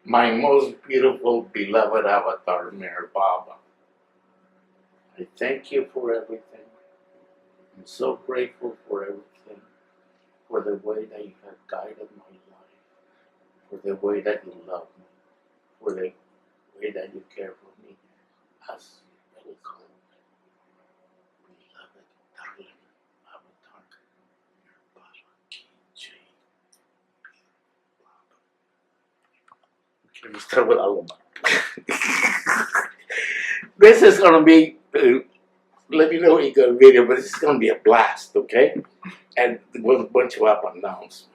my most beautiful, beloved avatar, Mayor Baba. I thank you for everything. I'm so grateful for everything, for the way that you have guided my life, for the way that you love me, for the way that you care for me as a little beloved, darling avatar, Mayor Baba, J. Okay, we start with Aloba. This is gonna be. Let me know when you got a video, but this is gonna be a blast, okay? And with a bunch of up and downs.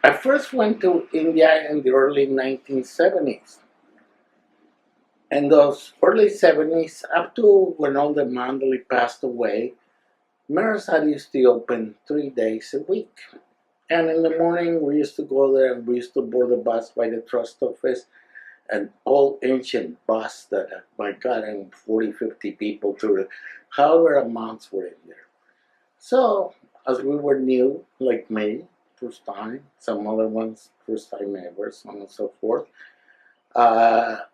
I first went to India in the early 1970s. And those early 70s, up to when all the Mandali passed away, Marasat used to open 3 days a week. And in the morning, we used to go there and we used to board the bus by the trust office, an old ancient bus that, my God, and 40, 50 people through it, however amounts were in there. So, as we were new, like me, first time, some other ones, first time ever, so on and so forth,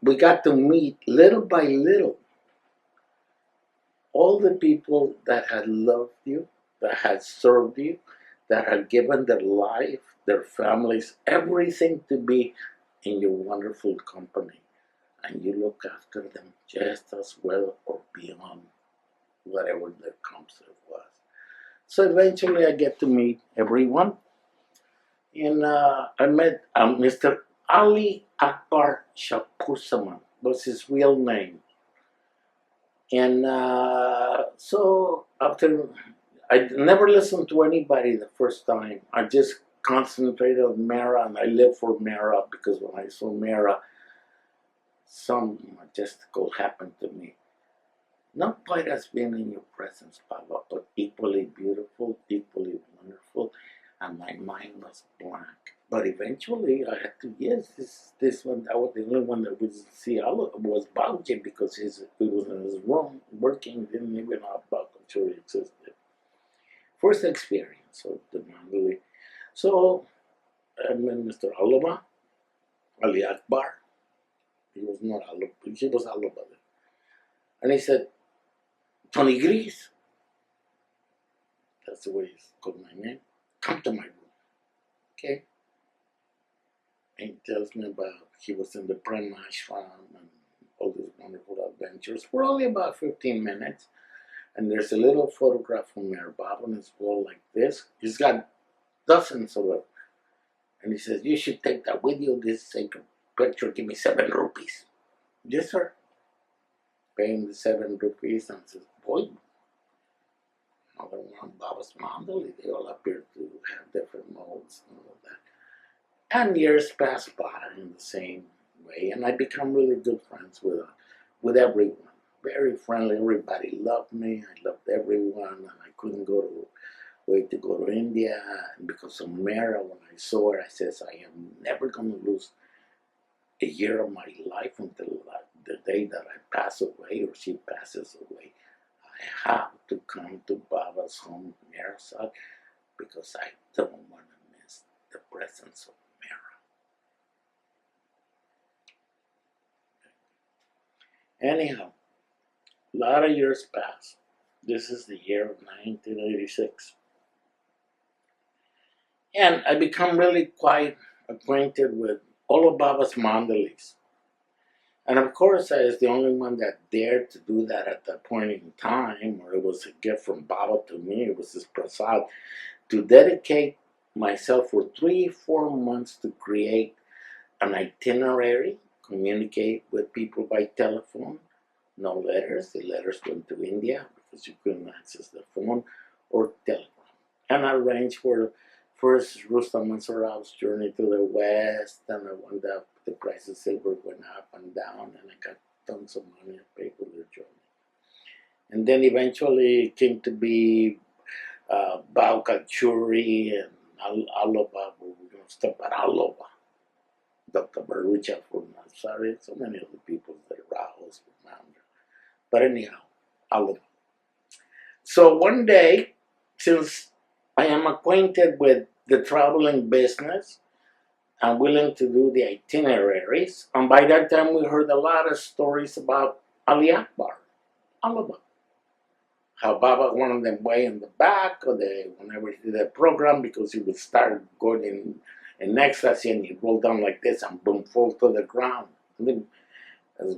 we got to meet little by little all the people that had loved you, that had served you, that had given their life, their families, everything to be in your wonderful company. And you look after them just as well or beyond whatever their concept was. So eventually I get to meet everyone. And I met Mr. Ali Akbar Shapusaman was his real name. And so after, I never listened to anybody the first time. I just concentrated on Mara, and I lived for Mara because when I saw Mara, some majestical happened to me. Not quite as being in your presence, Papa, but equally beautiful, equally wonderful, and my mind was blank. But eventually, I had to, yes, this one, that was the only one that was see all of was Bauchi because he was in his room working, didn't even know about culture existed. First experience of the Mongolian. So I met Mr. Aloba, Ali Akbar. He was not Aloba, he was Aloba. And he said, Tony Griss, that's the way he's called my name, come to my room. Okay? And he tells me about he was in the Prem Ashram and all these wonderful adventures for only about 15 minutes. And there's a little photograph from Mayor Bob on his wall like this. He's got dozens of them. And he says, you should take that with you. This sacred picture, give me 7 rupees. Yes, sir. Paying the 7 rupees and says, boy, another one, Baba's Mandali, they all appear to have different modes and all that. And years pass by in the same way, and I become really good friends with everyone. Very friendly. Everybody loved me. I loved everyone, and I couldn't wait to go to India. And because of Mara, when I saw her, I says, I am never going to lose a year of my life until the day that I pass away or she passes away. I have to come to Baba's home, Mirasat, because I don't want to miss the presence of Mara. Anyhow, a lot of years pass. This is the year of 1986. And I become really quite acquainted with all of Baba's mandalis. And of course, I was the only one that dared to do that at that point in time, or it was a gift from Baba to me. It was his prasad to dedicate myself for 3-4 months to create an itinerary, communicate with people by telephone, no letters. The letters went to India because you couldn't access the phone or telegram. And I arranged for first Rustam Mansour's journey to the west, and I wound up the price of silver went up and down, and I got tons of money to pay for their journey. And then eventually it came to be Baukachuri and Aloba. We're going to stop at Aloba. Dr. Barucha from Nazareth, so many other people that Rahos from Mount. But anyhow, Aloba. So one day, since I am acquainted with the traveling business, and willing to do the itineraries. And by that time, we heard a lot of stories about Ali Akbar, Aloba. How Baba wanted them way in the back of whenever he did that program because he would start going in ecstasy and he'd roll down like this and boom, fall to the ground. And then, as,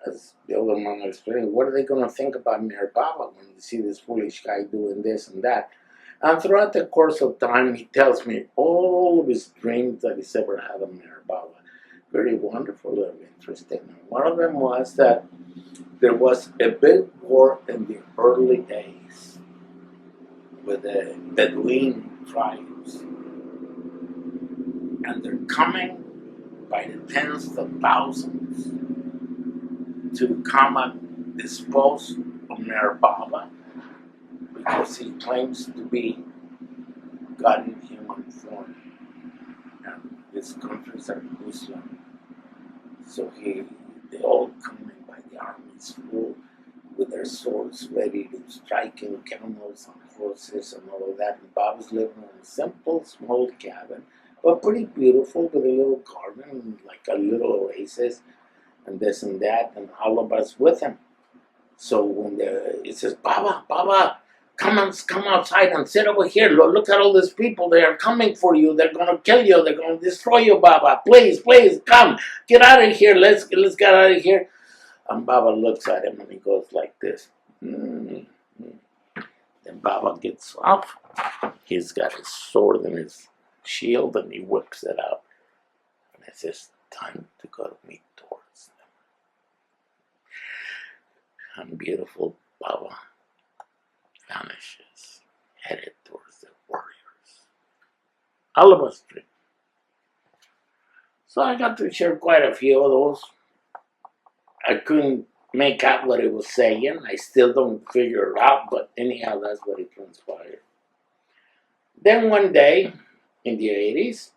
as the older man explained, what are they going to think about Mayor Baba when they see this foolish guy doing this and that? And throughout the course of time, he tells me all of his dreams that he's ever had of Mayor Baba. Very wonderful and interesting. And one of them was that there was a big war in the early days with the Bedouin tribes. And they're coming by the tens of thousands to come and dispose of Mayor Baba because he claims to be God in human form. And these countries are Muslim. So they all come in by the armies full with their swords ready to strike in camels and horses and all of that. And Baba's living in a simple, small cabin, but pretty beautiful with a little garden, like a little oasis, and this and that. And Aloba's with him. So when it says, Baba, come outside and sit over here. Look at all these people. They are coming for you. They're going to kill you. They're going to destroy you, Baba. Please, come. Get out of here. Let's get out of here. And Baba looks at him and he goes like this. Then Baba gets off. He's got his sword and his shield and he whips it out. And it says, time to go to meet towards them. And beautiful Baba vanishes, headed towards the warriors. Aloba Street. So I got to share quite a few of those. I couldn't make out what it was saying. I still don't figure it out, but anyhow, that's what it transpired. Then one day, in the 80s,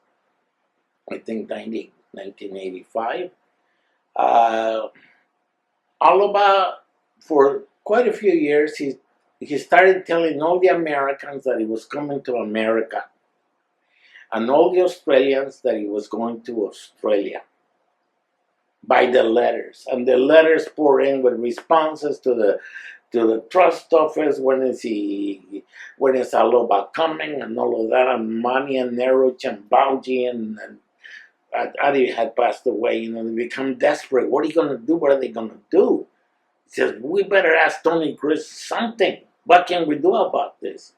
I think 1985, Aloba, for quite a few years, he started telling all the Americans that he was coming to America, and all the Australians that he was going to Australia by the letters. And the letters pour in with responses to the trust office, when is Aloba coming, and all of that, and Manny and Neruch and Bauji and Adi had passed away. They become desperate. What are you going to do? What are they going to do? He says, we better ask Tony Griss something. What can we do about this?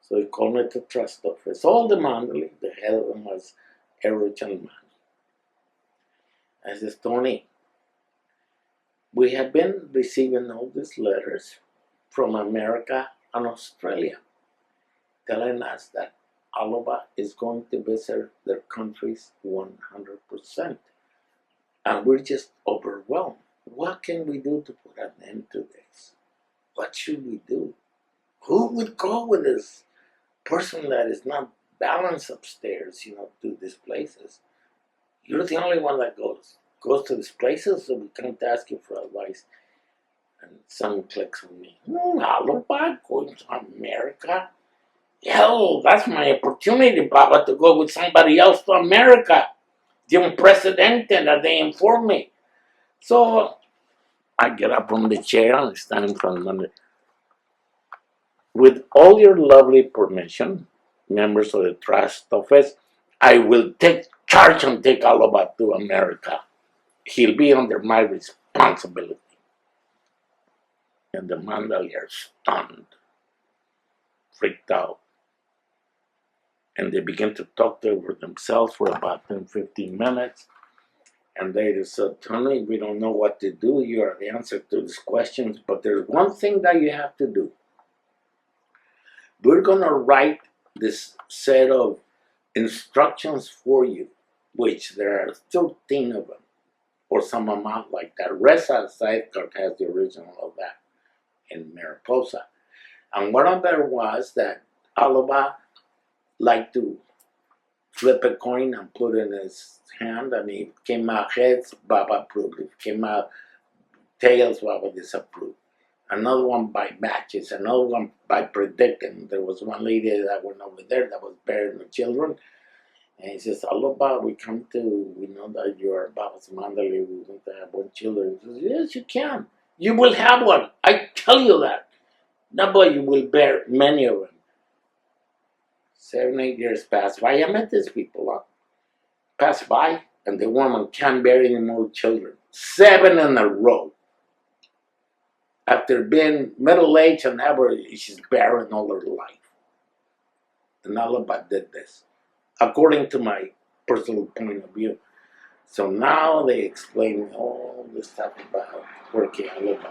So he called me to the trust office. All the Mandali, the head of them was Neruch and Manny. I says, Tony, we have been receiving all these letters from America and Australia telling us that Aloba is going to visit their countries 100%. And we're just overwhelmed. What can we do to put an end to this? What should we do? Who would go with this person that is not balanced upstairs, to these places? You're the only one that goes to these places, so we can't ask you for advice. And some clicks with me. Aloba going to America? Hell, that's my opportunity, Baba, to go with somebody else to America. The unprecedented that they inform me. So I get up from the chair and stand in front of them. With all your lovely permission, members of the trust office, I will take charge and take Aloba to America. He'll be under my responsibility. And the Mandali are stunned, freaked out. And they begin to talk over themselves for about 10-15 minutes. And they just said, Tony, we don't know what to do. You are the answer to these questions, but there's one thing that you have to do. We're going to write this set of instructions for you, which there are 13 of them, or some amount like that. Reza Sidecar has the original of that in Mariposa. And one of them was that Aloba liked to flip a coin and put it in his hand, and it came out heads, Baba approved. It came out tails, Baba disapproved. Another one by matches, another one by predicting. There was one lady that went over there that was burying the children, And he says, Aloba, we know that you are Babas Mandali, we want to have one children. He says, yes, you can. You will have one. I tell you that. No, but you will bear many of them. 7, 8 years pass by. I met these people, pass by, and the woman can't bear any more children. 7 in a row. After being middle-aged and ever, she's barren all her life. And Aloba did this, according to my personal point of view. So now they explain all this stuff about working Aloba.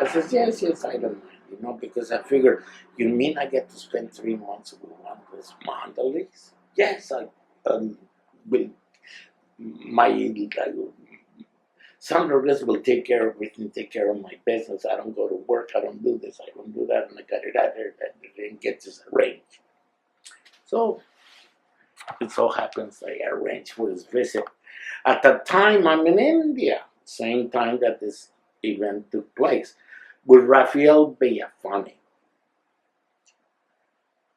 I says, yes, I don't mind, because I figure, you mean I get to spend 3 months with one of those Mondelez? Yes, I will. My Sandra Griss will take care of everything, take care of my business. I don't go to work, I don't do this, I don't do that, and I got it out there and get this arranged. So it so happens I arranged for his visit. At the time, I'm in India, same time that this event took place, with Rafael Villafani.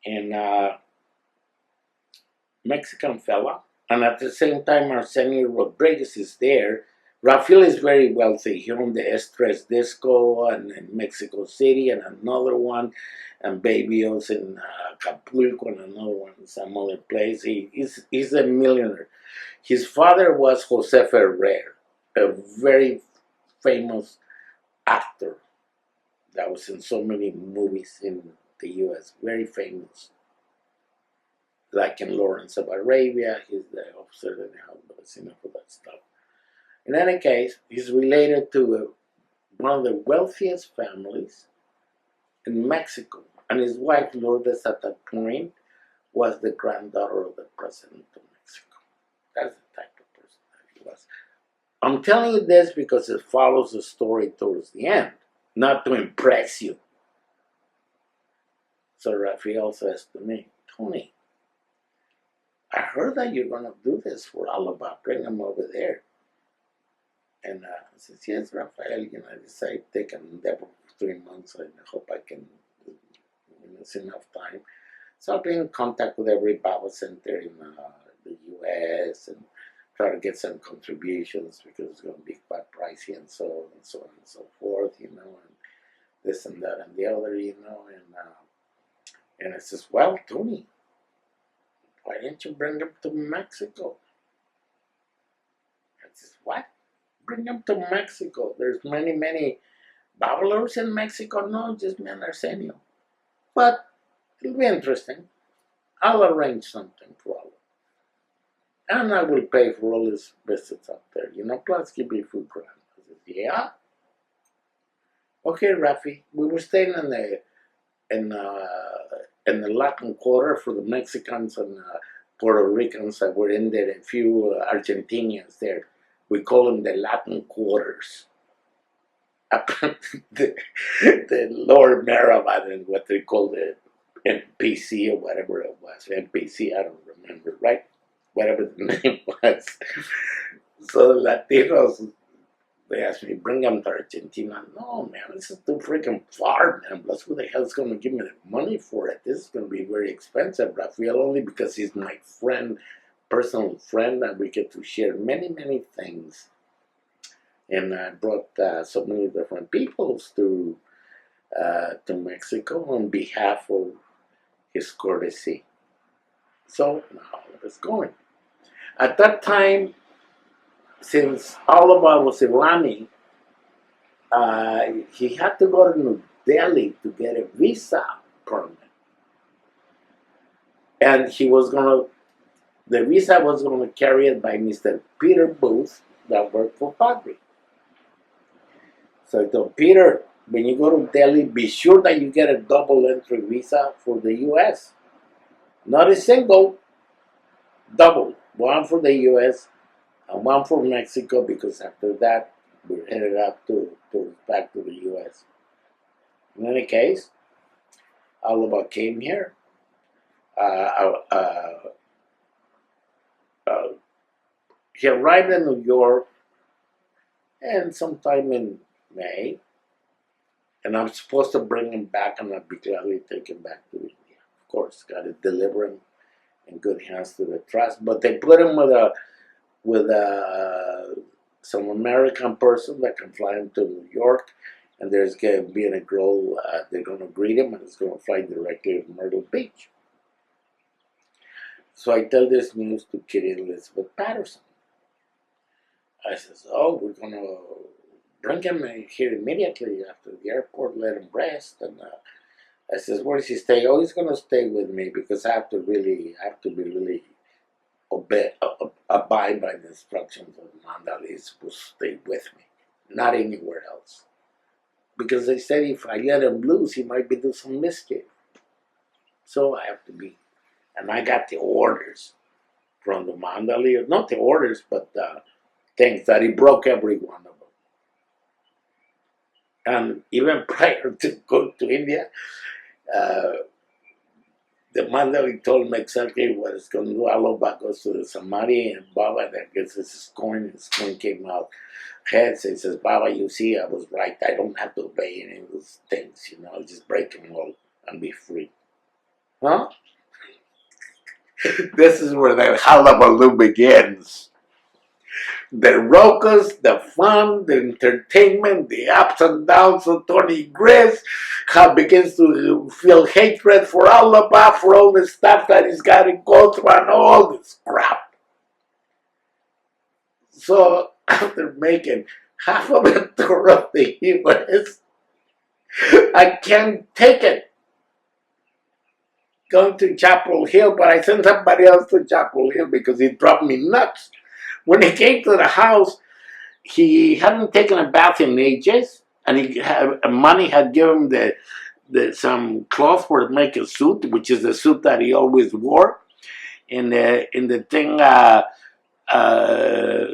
And Mexican fella, and at the same time Arsenio Rodriguez is there. Rafael is very wealthy. He owned the Estrés Disco and in Mexico City and another one, and Babyos in Acapulco and another one in some other place. He's a millionaire. His father was Jose Ferrer, a very famous actor that was in so many movies in the U.S., very famous. Like in Lawrence of Arabia, he's the officer in the house, but it's enough of that stuff. In any case, he's related to one of the wealthiest families in Mexico. And his wife, Lourdes, at that point, was the granddaughter of the president of Mexico. That's the type of person that he was. I'm telling you this because it follows the story towards the end, not to impress you. So Rafael says to me, Tony, I heard that you're going to do this for Aloba. Bring him over there. And I says, yes, Rafael, I decided to take an endeavor for 3 months. And I hope I can, it's enough time. So I'll be in contact with every Baba Center in the U.S. and try to get some contributions because it's going to be quite pricey and so on and so on and so forth, and this and that and the other, and I says, well, Tony, why didn't you bring him to Mexico? I says, what? Bring him to Mexico. There's many babblers in Mexico. No, just me and Arsenio. But it'll be interesting. I'll arrange something for all. And I will pay for all his visits up there, plus give me food grant. I said, yeah. Okay, Rafi. We were staying in the Latin Quarter for the Mexicans and Puerto Ricans that were in there, a few Argentinians there. We call them the Latin Quarters. the lower Marabat and what they call the MPC or whatever it was. MPC, I don't remember, right? Whatever the name was. So the Latinos, they asked me, bring them to Argentina. No, man, this is too freaking far, man. Plus, who the hell's going to give me the money for it? This is going to be very expensive, Rafael, only because he's my friend, personal friend, and we get to share many things. And I brought so many different peoples to Mexico on behalf of his courtesy. So now it's going. At that time, since Aloba was Irani, he had to go to New Delhi to get a visa permit. And the visa was going to carry it by Mr. Peter Booth that worked for Padre. So I told Peter, when you go to Delhi, be sure that you get a double entry visa for the U.S. Not a single, double. One for the U.S. and one for Mexico, because after that, we're headed up back to the U.S. In any case, Aloba came here. He arrived in New York, and sometime in May, and I'm supposed to bring him back, and I'd be gladly take him back to India. Of course, got to deliver him in good hands to the trust. But they put him with some American person that can fly him to New York, and there's going to be a girl. They're going to greet him, and it's going to fly directly to Myrtle Beach. So I tell this news to Kitty Elizabeth Patterson. I says, "Oh, we're going to bring him here immediately after the airport. Let him rest." And I says, "Where does he stay?" "Oh, he's going to stay with me because I have to be really abide by the instructions of the man that he's supposed to stay with me, not anywhere else. Because they said if I let him loose, he might be doing some mischief. So I have to be." And I got the orders from the Mandalay, not the orders, but things that he broke every one of them. And even prior to going to India, uh, the Mandalay told me exactly what it's going to do. Aloba goes to the Samadhi, and Baba that gets his coin. His coin came out heads. He says, "Baba, you see, I was right. I don't have to obey any of those things. I'll just break them all and be free." Huh? This is where the hullabaloo begins. The raucous, the fun, the entertainment, the ups and downs of Tony Griss, how begins to feel hatred for Aloba, for all the stuff that he's got to go through and all this crap. So after making half of a tour of the US, I can't take it. Going to Chapel Hill, but I sent somebody else to Chapel Hill because he dropped me nuts. When he came to the house, he hadn't taken a bath in ages, and money had given him some cloth for to make a suit, which is the suit that he always wore. In the thing,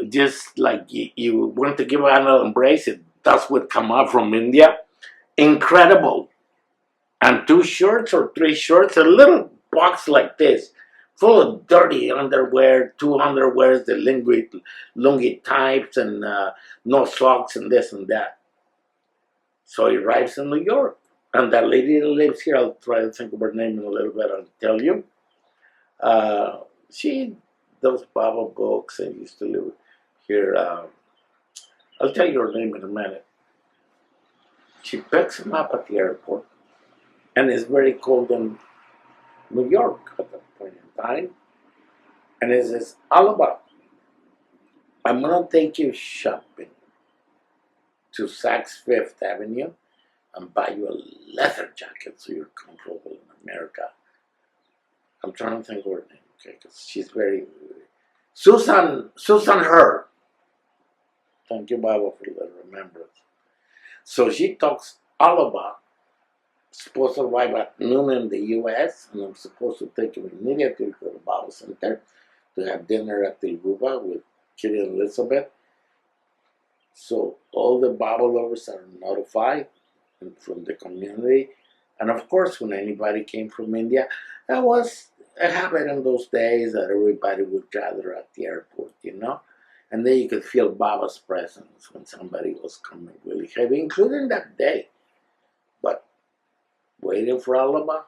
just like you want to give an embrace, that's what come out from India. Incredible. And 2 shirts or 3 shirts, a little box like this, full of dirty underwear, 2 underwears, the lungi types, and no socks and this and that. So he arrives in New York. And that lady that lives here, I'll try to think of her name in a little bit, I'll tell you. She does Bible books and used to live here. I'll tell you her name in a minute. She picks him up at the airport, and it's very cold in New York at that point in time. And it says, "Aloba, I'm going to take you shopping to Saks Fifth Avenue and buy you a leather jacket so you're comfortable in America." I'm trying to think of her name, okay, because she's very... Susan Her. Thank you, Bible, for the remembrance. So she talks Aloba, supposed to arrive at noon in the U.S., and I'm supposed to take him immediately to the Bible Center to have dinner at the Aloba with Kitty and Elizabeth. So all the Bible lovers are notified from the community. And of course, when anybody came from India, that was a habit in those days that everybody would gather at the airport, And then you could feel Baba's presence when somebody was coming really heavy, including that day. But waiting for Aloba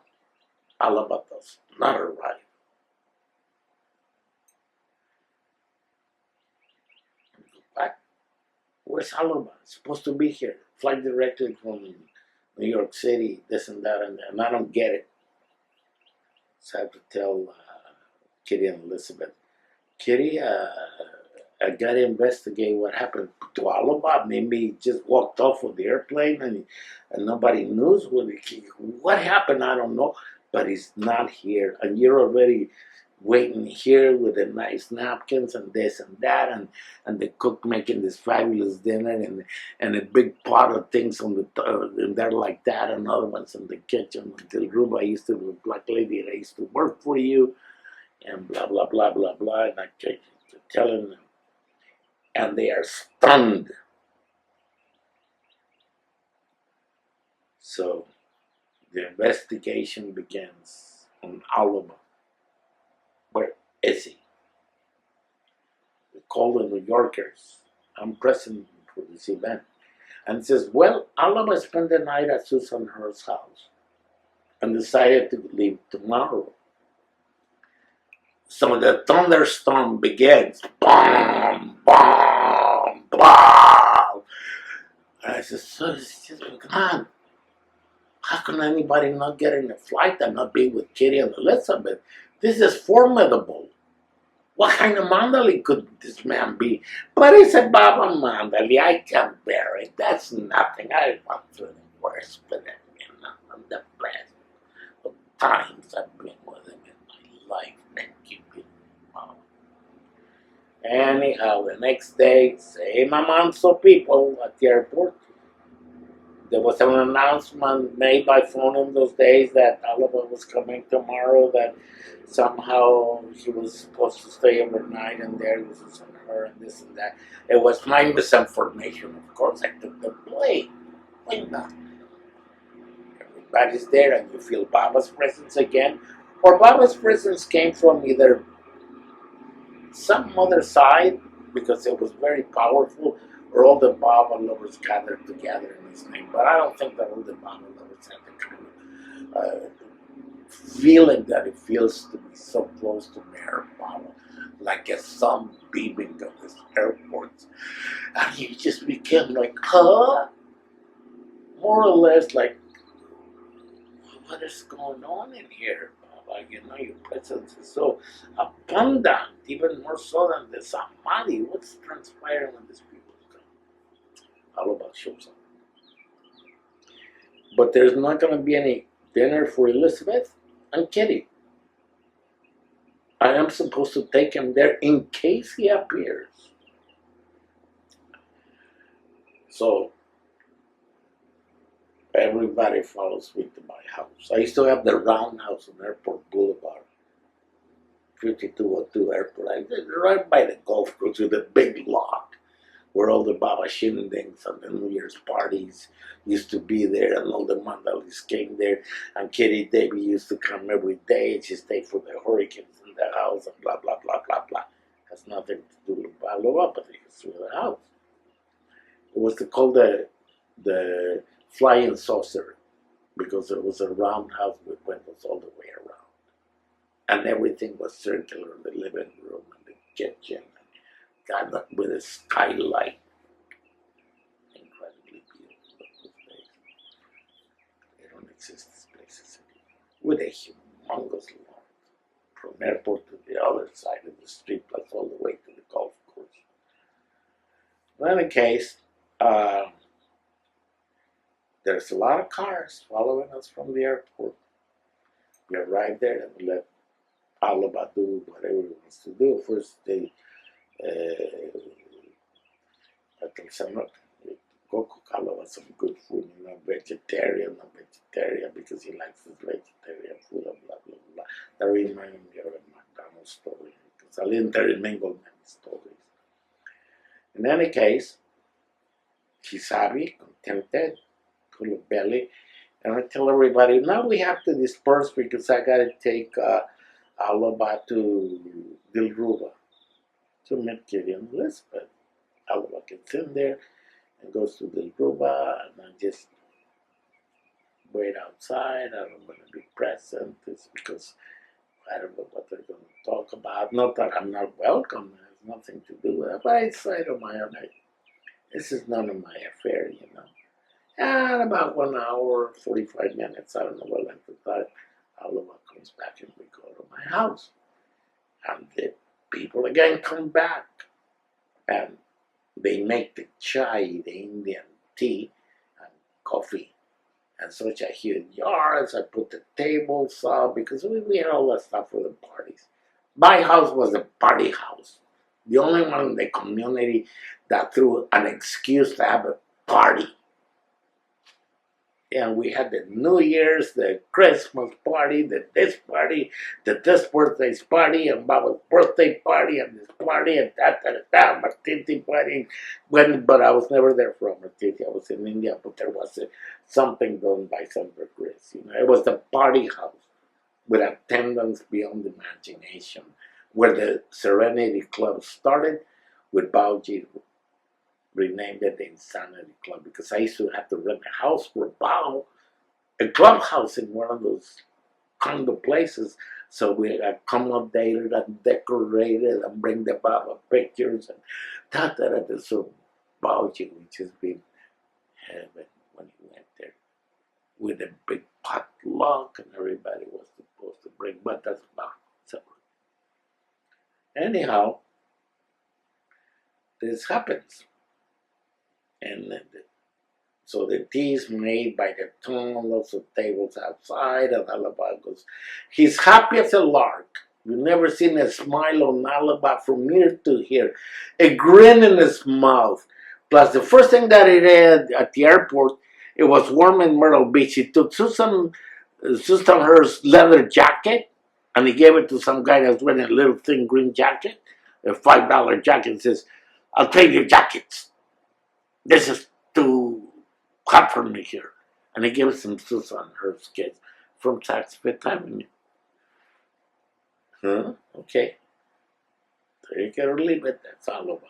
does not arrive. But where's Aloba? It's supposed to be here. Fly directly from New York City, this and that, and I don't get it. So I have to tell Kitty and Elizabeth, "Kitty, I got to investigate what happened to Aloba. Maybe he just walked off with the airplane and nobody knows what happened. I don't know, but he's not here. And you're already waiting here with the nice napkins and this and that, and the cook making this fabulous dinner and a big pot of things on in there like that, and other ones in the kitchen. Until Ruba used to, the black lady that used to work for you, and blah blah blah blah blah." And I kept telling them, and they are stunned. So the investigation begins on Aloba. Where is he? We call the New Yorkers. I'm present for this event. And says, "Well, Aloba spent the night at Susan Her's house and decided to leave tomorrow." So the thunderstorm begins. Boom, boom, boom. And I said, so it's just, come on. How can anybody not get in a flight and not be with Kitty and Elizabeth? This is formidable. What kind of mandali could this man be? But he said, Baba Mandali, I can't bear it. That's nothing. I want to the worst with him, I'm the best of times I've been with him in my life. Thank you, Mom. Anyhow, the next day, same amount of people at the airport. There was an announcement made by phone in those days that Aloba was coming tomorrow, that somehow he was supposed to stay overnight and there this is on her and this and that. It was my misinformation, of course. I took the blame. Why not? Everybody's there and you feel Baba's presence again. Or Baba's presence came from either some other side because it was very powerful, or all the Baba lovers gathered together in his name. But I don't think that all the Baba lovers had the kind of feeling that it feels to be so close to Mayor Baba, like a sun beaming on this airport. And you just became like, huh? More or less like, what is going on in here, Baba? You know, your presence is so abundant, even more so than the Samadhi. What's transpiring when these people come? Aloba shows up. But there's not going to be any dinner for Elizabeth and Kitty. I am supposed to take him there in case he appears. So everybody follows me to my house. I used to have the roundhouse on Airport Boulevard, 5202 Airport. I did right by the golf course with a big lot where all the Baba Shinandings and the New Year's parties used to be there, and all the mandalis came there, and Kitty Davy used to come every day, and she stayed for the hurricanes in the house, and blah, blah, blah, blah, blah. Has nothing to do with Aloba, but it's through the house. It was called the flying saucer, because it was a round house with windows all the way around. And everything was circular, the living room and the kitchen, and God, with a skylight. Incredibly beautiful place. They don't exist, these places anymore. With a humongous lawn from airport to the other side of the street, plus all the way to the golf course. In any case, there's a lot of cars following us from the airport. We arrived there and we let Aloba do whatever he wants to do. First, they go cook Aloba some good food, vegetarian, not vegetarian, because he likes his vegetarian food and blah, blah, blah. That reminded me of a McDonald's story, because I intermingle many stories. In any case, he's happy, contented, full of belly, and I tell everybody, now we have to disperse because I got to take Aloba to Dilruba to meet Kitty and Elizabeth. Aloba gets in there and goes to Dilruba, and I just wait outside. I don't want to be present. It's because I don't know what they're going to talk about. Not that I'm not welcome. It has nothing to do with it. But I say to my own, this is none of my affair, And about 1 hour, 45 minutes, I don't know what length of time, Aloba comes back and we go to my house. And the people again come back. And they make the chai, the Indian tea, and coffee. And such a huge yards. I put the tables up because we had all that stuff for the parties. My house was a party house. The only one in the community that threw an excuse to have a party. And we had the New Year's, the Christmas party, the this party, the this birthday's party, and Baba's birthday party, and this party, and that, Martiti party. But I was never there for Martiti. I was in India, but there was something done by Senator Griss. It was the party house with attendance beyond imagination, where the Serenity Club started with Bauji. Renamed it the Insanity Club because I used to have to rent a house for Bao, a clubhouse in one of those condo places, So we accommodated and decorated and bring the Baba pictures and that. So Bauchi, which has been heaven when he went there with a big potluck and everybody was supposed to bring, but that's about so. Anyhow, this happens. And so the tea is made by the ton, lots of tables outside, and Aloba goes, he's happy as a lark. You've never seen a smile on Aloba from ear to here. A grin in his mouth. Plus, the first thing that he did at the airport, it was warm in Myrtle Beach. He took Susan Hurst's leather jacket, and he gave it to some guy that's wearing a little thin green jacket, a $5 jacket, and says, I'll trade your jackets. This is too hot for me here. And he gave us some Susan Hurst kids from Saks Fifth Avenue. Huh? Okay. Take it or leave it, that's all over.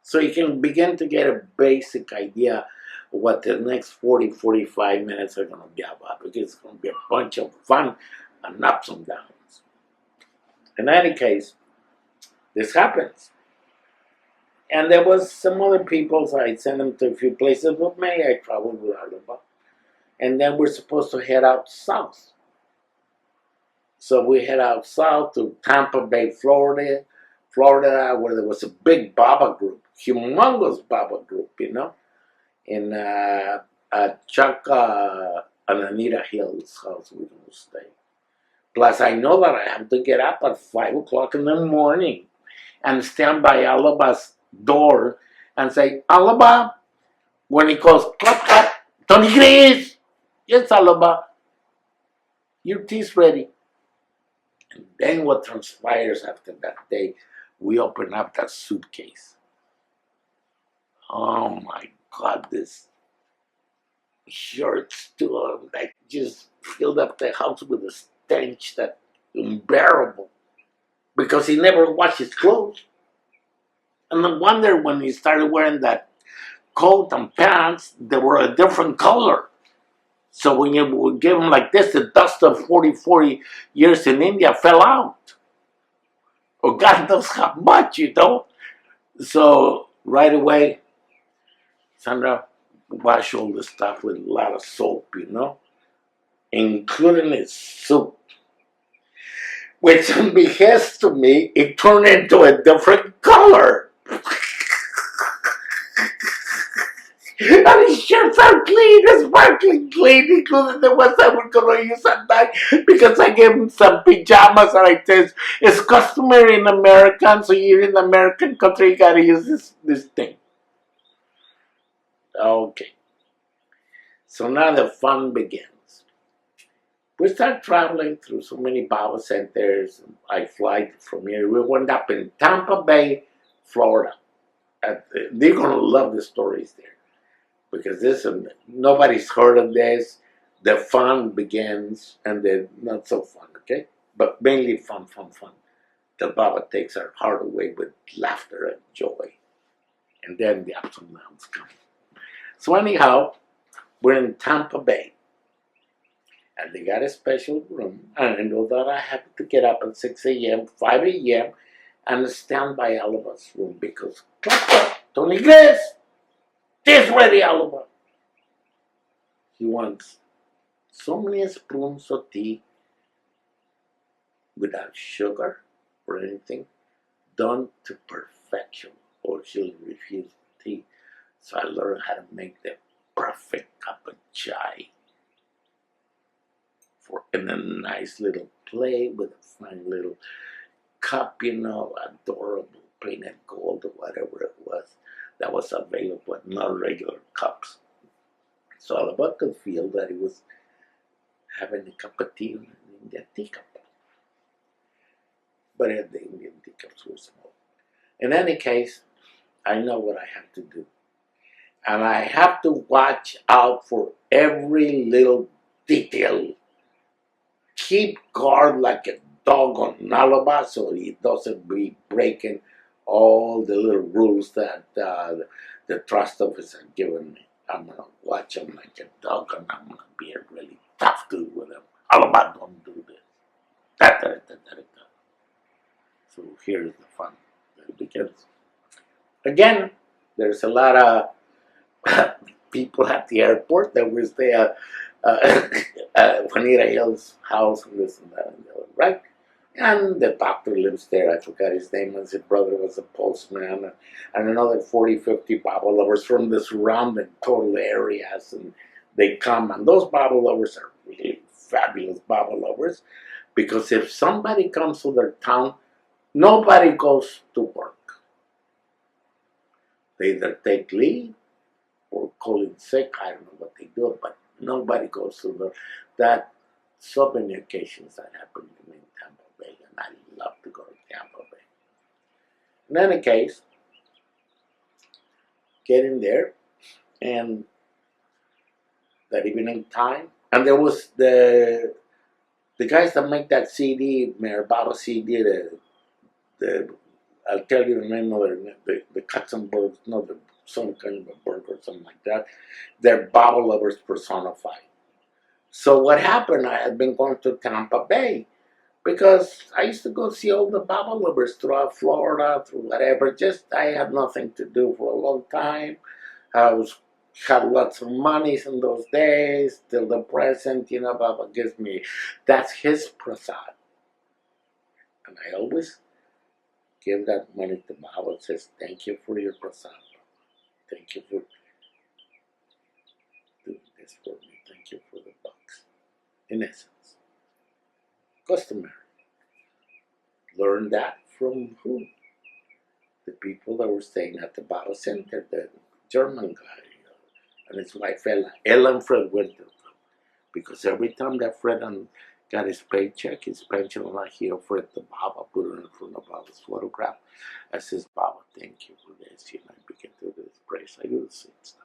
So you can begin to get a basic idea of what the next 40-45 minutes are going to be about, because it's going to be a bunch of fun and ups and downs. In any case, this happens. And there was some other people, so I sent them to a few places with me. I traveled with Aloba. And then we're supposed to head out south. So we head out south to Tampa Bay, Florida, where there was a big Baba group, humongous Baba group, in Chuck and Anita Hill's house we don't stay. Plus, I know that I have to get up at 5 o'clock in the morning and stand by Aloba's door and say, Aloba, when he goes, clap, clap, Tony Griss, yes, Aloba, your tea's ready. And then what transpires after that day, we open up that suitcase. Oh my God, this shirts too, that just filled up the house with a stench that unbearable, because he never washed his clothes. And no wonder when he started wearing that coat and pants, they were a different color. So when you would give him like this, the dust of 40 years in India fell out. Or God knows how much, So right away, Sandra washed all the stuff with a lot of soap, including his soup. Which, unbeknownst to me, it turned into a different color. And his shirts are clean, sparkling clean, including the ones I was going to use at night, because I gave him some pajamas and I said, it's customary in America, so you're in the American country, you gotta use this thing. Okay. So now the fun begins. We start traveling through so many Baba centers. I fly from here. We wound up in Tampa Bay, Florida. They're going to love the stories there, because nobody's heard of this. The fun begins, and the not so fun, okay? But mainly fun. The Baba takes our heart away with laughter and joy. And then the ups and downs come. So anyhow, we're in Tampa Bay. And they got a special room. And I know that I have to get up at 6 a.m., 5 a.m., and stand by Aloba's room, because, Tony Griss, this ready, Aloba. He wants so many spoons of tea without sugar or anything, done to perfection, or he'll refuse tea. So I learned how to make the perfect cup of chai in a nice little plate with a fine little cup, adorable, painted gold or whatever it was that was available, not regular cups. So Aloba could feel that he was having a cup of tea in an Indian teacup. But the Indian teacups were small. In any case, I know what I have to do. And I have to watch out for every little detail. Keep guard like a dog on Aloba, so he doesn't be breaking all the little rules that the trust officer given me. I'm going to watch him like a dog, and I'm going to be a really tough dude with him. Aloba, don't do this. here's the fun. It begins. Again, there's a lot of people at the airport that will stay at Juanita Hill's house and this and that and the other, right? And the doctor lives there. I forgot his name. And his brother was a postman. And another 40, 50 Bible lovers from the surrounding total areas. And they come. And those Bible lovers are really fabulous Bible lovers. Because if somebody comes to their town, nobody goes to work. They either take leave or call in sick. I don't know what they do. But nobody goes to work. That so many occasions that happen to me in Tampa Bay, and I love to go to Tampa Bay. In any case, get in there, and that evening time, and there was the guys that make that CD, Mayor Baba CD, the I'll tell you the name of the Katzenberg, no, some kind of a burger or something like that. They're Bible lovers personified. So what happened, I had been going to Tampa Bay because I used to go see all the Bible lovers throughout Florida, through whatever. Just I had nothing to do for a long time. Had lots of monies in those days, till the present, Baba gives me. That's his prasad. And I always give that money to Baba and says, thank you for your prasad. Thank you for doing this for me. Thank you for the bucks. In essence, customary. Learned that from who? The people that were staying at the Baba Center, the German guy, and his wife Ellen Fred Winter. Because every time that Fred got his paycheck, his pension, like he offered the Baba, put it in front of Baba's photograph. I says, Baba, thank you for this. I began to do this praise. I do the same stuff.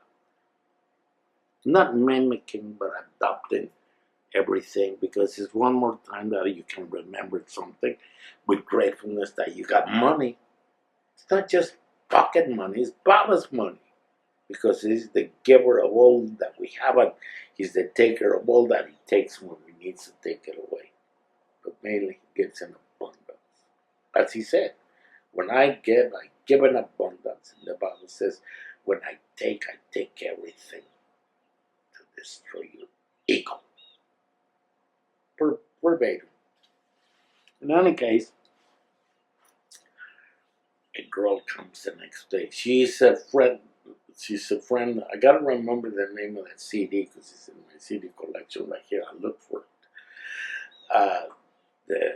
Not mimicking, but adopting everything, because it's one more time that you can remember something with gratefulness that you got money. It's not just pocket money, it's Baba's money. Because he's the giver of all that we have, and he's the taker of all that he takes when he needs to take it away. But mainly he gives in abundance. As he said, when I give in abundance. And the Bible says, when I take everything to destroy your ego. Verbatim. In any case, a girl comes the next day. She's a friend. I gotta remember the name of that CD because it's in my CD collection right here. I look for it.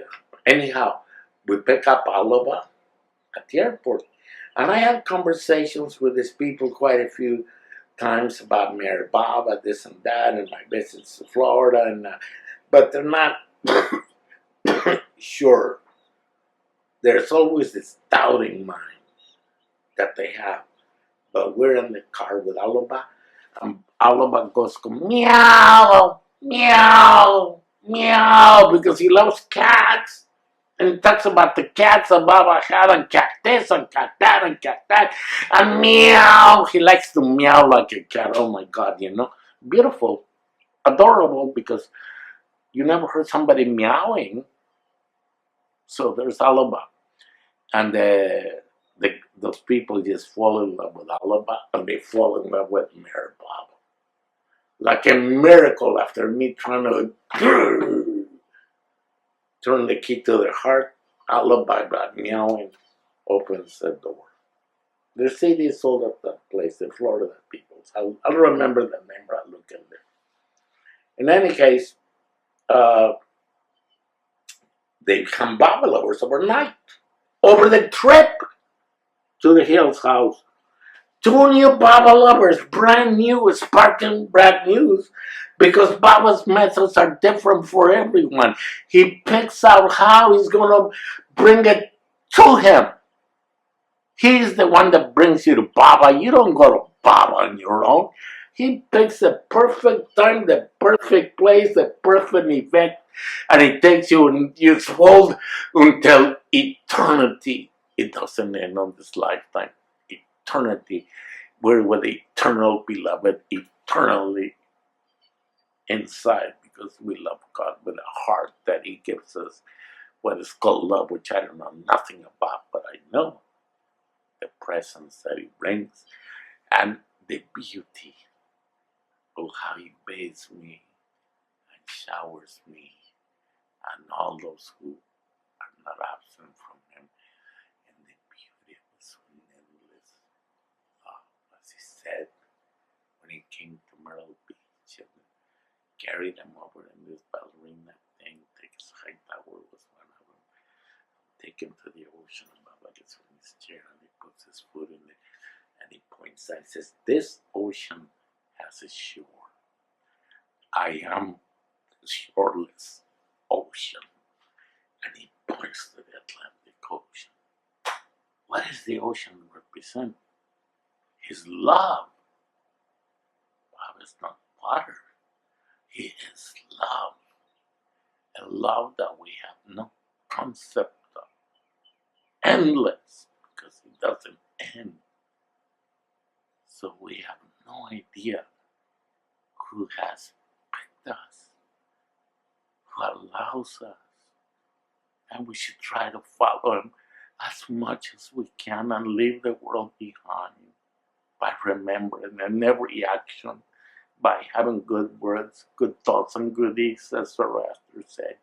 Anyhow, we pick up Aloba at the airport, and I had conversations with these people quite a few times about Mary Baba, this and that, and my visits to Florida, but they're not sure. There's always this doubting mind that they have. But we're in the car with Aloba, and Aloba goes, meow, meow, meow, because he loves cats. And he talks about the cats that Baba had, and cat this, and cat that, and cat that, and meow. He likes to meow like a cat. Oh my God, Beautiful, adorable, because you never heard somebody meowing. So there's Aloba. And those people just fall in love with Aloba, and they fall in love with Mary Baba. Like a miracle, after me trying to turn the key to their heart, Aloba, by meowing, opens the door. The CD is sold at that place in Florida, people. I'll remember the name, but I'll look in there. In any case, they become Baba lovers overnight. Over the trip to the Hills house. 2 new Baba lovers, brand new, sparkling brand news, because Baba's methods are different for everyone. He picks out how he's going to bring it to him. He's the one that brings you to Baba. You don't go to Baba on your own. He picks the perfect time, the perfect place, the perfect event, and he takes you and you hold until eternity. It doesn't end on this lifetime. Eternity. We're with the eternal beloved, eternally inside, because we love God with a heart that He gives us what is called love, which I don't know nothing about, but I know the presence that it brings and the beauty of how he bathes me and showers me and all those who are not absent from him. And the beauty was endless. As he said, when he came to Myrtle Beach and carried him over in this ballerina thing, his high tower was one of them. Take him to the ocean, and Baba gets on his chair and he puts his foot in it and he points out and says, "This ocean has a shore. I am the shoreless ocean." And he points to the Atlantic Ocean. What does the ocean represent? His love. Love is not water. He is love. A love that we have no concept of. Endless, because it doesn't end. So we have no idea who has picked us, who allows us. And we should try to follow him as much as we can and leave the world behind by remembering in every action, by having good words, good thoughts, and good deeds, as Zoroaster said,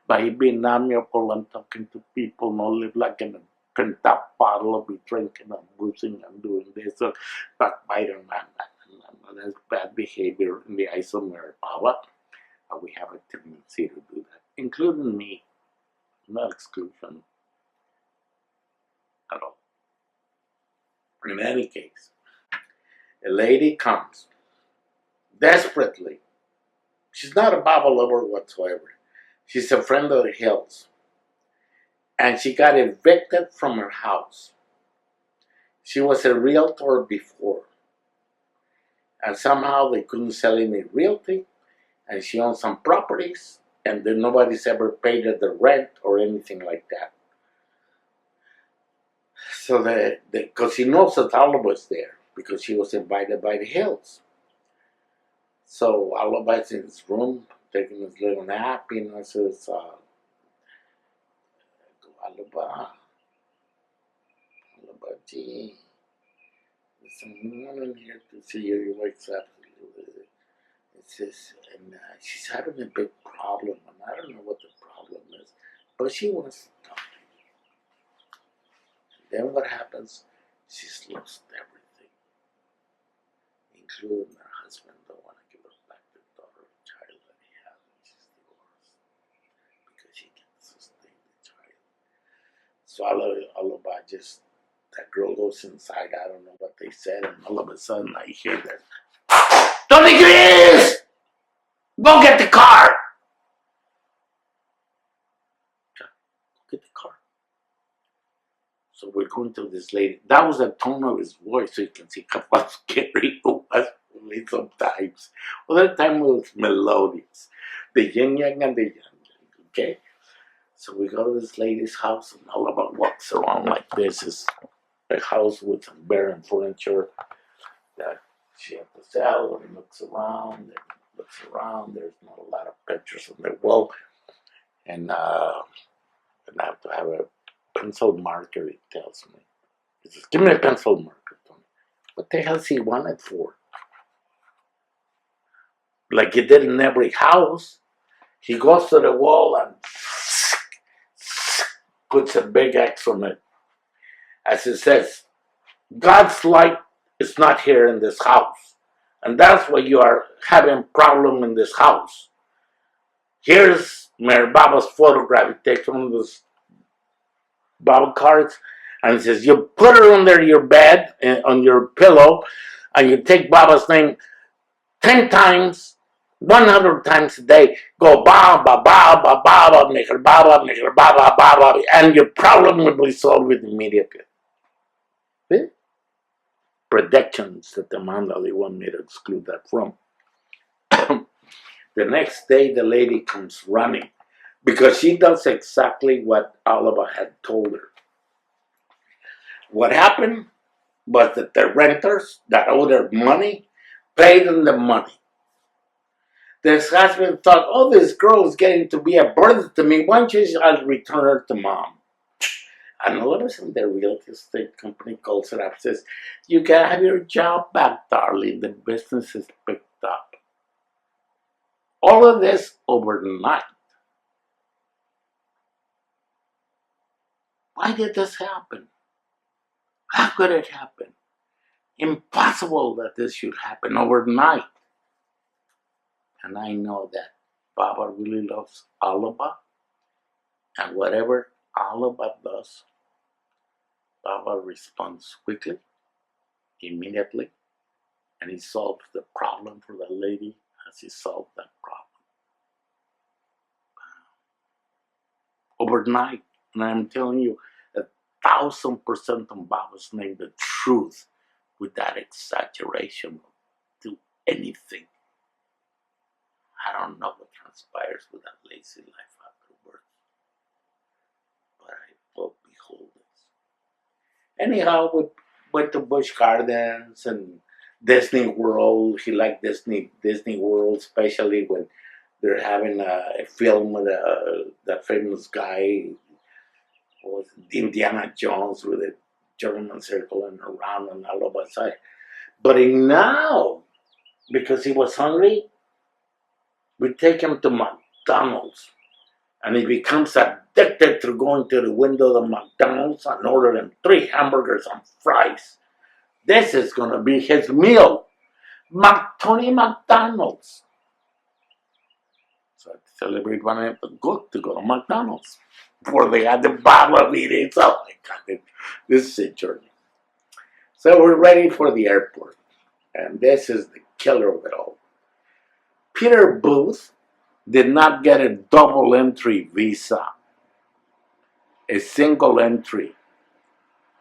by being amiable and talking to people, not live like in a pent-up bottle of be drinking and boozing and doing this, or backbiting and that's bad behavior in the eyes of Mary Baba. We have a tendency to do that, including me. No exclusion at all. In any case, a lady comes desperately. She's not a Baba lover whatsoever. She's a friend of the hills. And she got evicted from her house. She was a realtor before. And somehow they couldn't sell any realty. And she owned some properties. And then nobody's ever paid her the rent or anything like that. So because she knows that Aloba was there, because she was invited by the hills. So Aloba is in his room, taking his little nap, says, Aloba, gee, there's someone in here to see you. He wakes up. It says, and she's having a big problem, and I don't know what the problem is, but she wants to talk to you. And then what happens? She's lost everything, including her husband. Don't want to give her back the daughter or child that he has, and she's divorced because she can't sustain the child. So Aloba just, that girl goes inside. I don't know what they said, and all of a sudden I hear that, "Tony Griss! Go get the car!" Go get the car. So we're going to this lady. That was the tone of his voice, so you can see how scary it was for me sometimes. Other time it was melodious. The yin yang and the yang, okay? So we go to this lady's house, and Aloba walks around like this. Is a house with some barren furniture that she had to sell, and looks around. There's not a lot of pictures on the wall, and I have to have a pencil marker. He tells me, he says, "Give me a pencil marker, Tony." What the hell's he want it for? Like he did in every house. He goes to the wall and puts a big X on it. As it says, God's light is not here in this house. And that's why you are having problem in this house. Here's Mary Baba's photograph. He takes one of those Baba cards and it says, you put her under your bed, on your pillow, and you take Baba's name 10 times, 100 times a day. Go Baba, Baba, Baba, make her Baba, Baba, and your problem will be solved immediately. See? Predictions that the Mandali want me to exclude that from. The next day, the lady comes running because she does exactly what Aloba had told her. What happened was that the renters that owed her money paid them the money. This husband thought, oh, this girl is getting to be a burden to me. Why don't you I'll return her to mom? And all of a sudden, the real estate company calls her up and says, you can have your job back, darling. The business is picked up. All of this overnight. Why did this happen? How could it happen? Impossible that this should happen overnight. And I know that Baba really loves Aloba. And whatever Aloba does, Baba responds quickly, immediately, and he solves the problem for the lady as he solved that problem. Overnight, and I'm telling you, 1,000% on Baba's name, the truth, with that exaggeration, do anything. I don't know what transpires with that lazy life afterwards, but I will behold this. Anyhow, we went to Busch Gardens and Disney World. He liked Disney World, especially when they're having a film with that famous guy, was Indiana Jones with a German circling around on Aloba side. But now, because he was hungry, we take him to McDonald's. And he becomes addicted to going to the window of the McDonald's and ordering 3 hamburgers and fries. This is going to be his meal. Tony McDonald's. So I celebrate when I good to go to McDonald's. Before they had the Baba meetings. Oh my God, this is a journey. So we're ready for the airport. And this is the killer of it all. Peter Booth did not get a double entry visa. A single entry.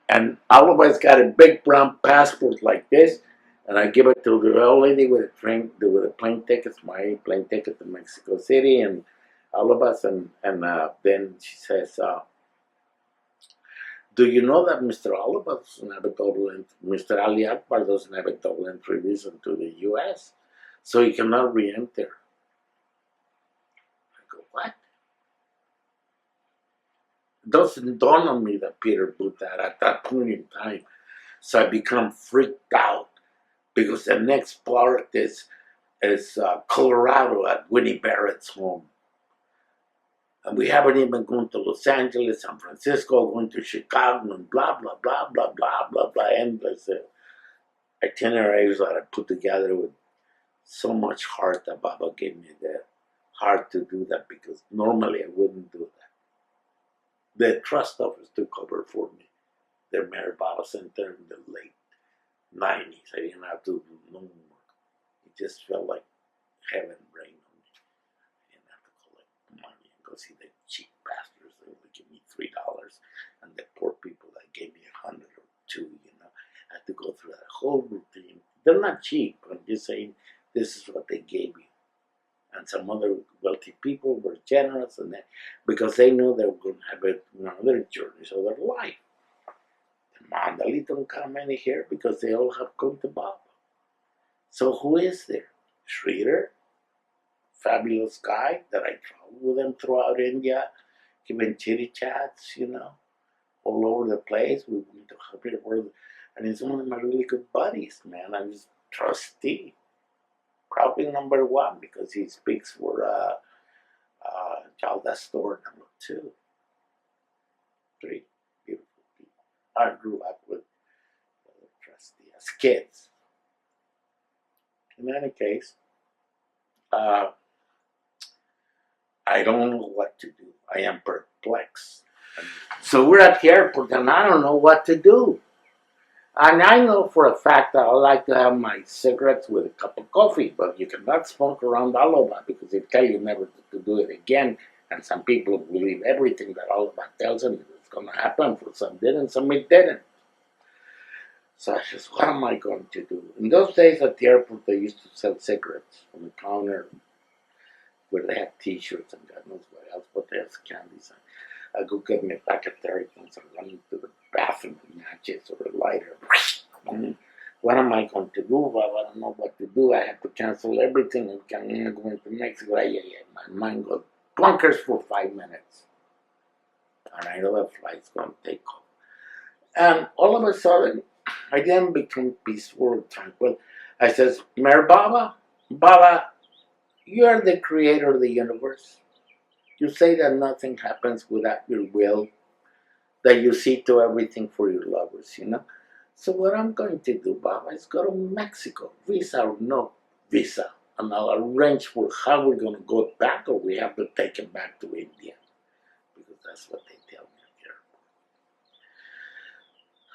And all of us got a big brown passport like this. And I give it to the old lady with a plane ticket, my plane ticket to Mexico City, and all of us. And then she says, do you know that Mr. Aloba doesn't have a double entry, Mr. Ali Akbar doesn't have a double entry visa to the U.S., so he cannot re-enter. I go, what? It doesn't dawn on me that Peter put that at that point in time. So I become freaked out because the next part is Colorado at Winnie Barrett's home. And we haven't even gone to Los Angeles, San Francisco, going to Chicago, and blah, blah, blah, blah, blah, blah, blah, endless itineraries that I put together with so much heart that Baba gave me the heart to do that, because normally I wouldn't do that. The trust office took over for me. The Mary Baba Center in the late 90s. I didn't have to do no more. It just felt like heaven rained on me. I didn't have to collect money and go see the cheap bastards that would give me $3, and the poor people that gave me $100 or $2. I had to go through that whole routine. They're not cheap. I'm just saying this is what they gave you. And some other wealthy people were generous, and because they knew they were going to have another journeys of their life. The Mandali don't come any here because they all have come to Baba. So who is there? Sridhar, fabulous guy that I traveled with him throughout India, giving chitty chats, all over the place. We went to Happy World, and he's one of my really good buddies, man. I'm his trustee. Probably number 1 because he speaks for Jalda Store, number 2. 3 beautiful people. I grew up with trustee as kids. In any case, I don't know what to do. I am perplexed. So we're at the airport and I don't know what to do. And I know for a fact that I like to have my cigarettes with a cup of coffee, but you cannot smoke around Aloba because they tell you never to do it again. And some people believe everything that Aloba tells them is going to happen. For some did and some it didn't. So I said, what am I going to do? In those days at the airport, they used to sell cigarettes on the counter where they had T-shirts and God knows what else, but they had candies. I go get me a pack of Territons and run into the bathroom with matches or a lighter. What am I going to do? Well, I don't know what to do. I have to cancel everything and I'm going to Mexico. My mind goes bonkers for 5 minutes. And I know the flight's going to take off. And all of a sudden, I then become peaceful and tranquil. I says, Mer Baba, you are the creator of the universe. You say that nothing happens without your will, that you see to everything for your lovers, you know? So what I'm going to do, Baba, is go to Mexico, visa or no visa, and I'll arrange for how we're going to go back, or we have to take him back to India, because that's what they tell me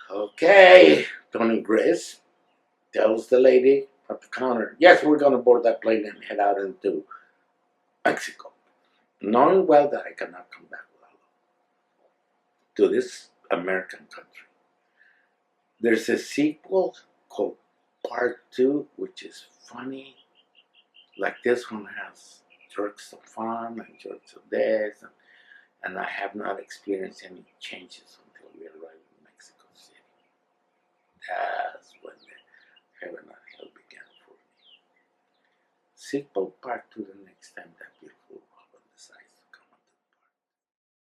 here. Okay, Tony Griss tells the lady at the counter, yes, we're going to board that plane and head out into Mexico, knowing well that I cannot come back to this American country. There's a sequel called Part 2, which is funny. Like this one has jerks of fun and jerks of death, and I have not experienced any changes until we arrived in Mexico City. That's when the heaven and hell began for me. Sequel Part 2 the next time, that beautiful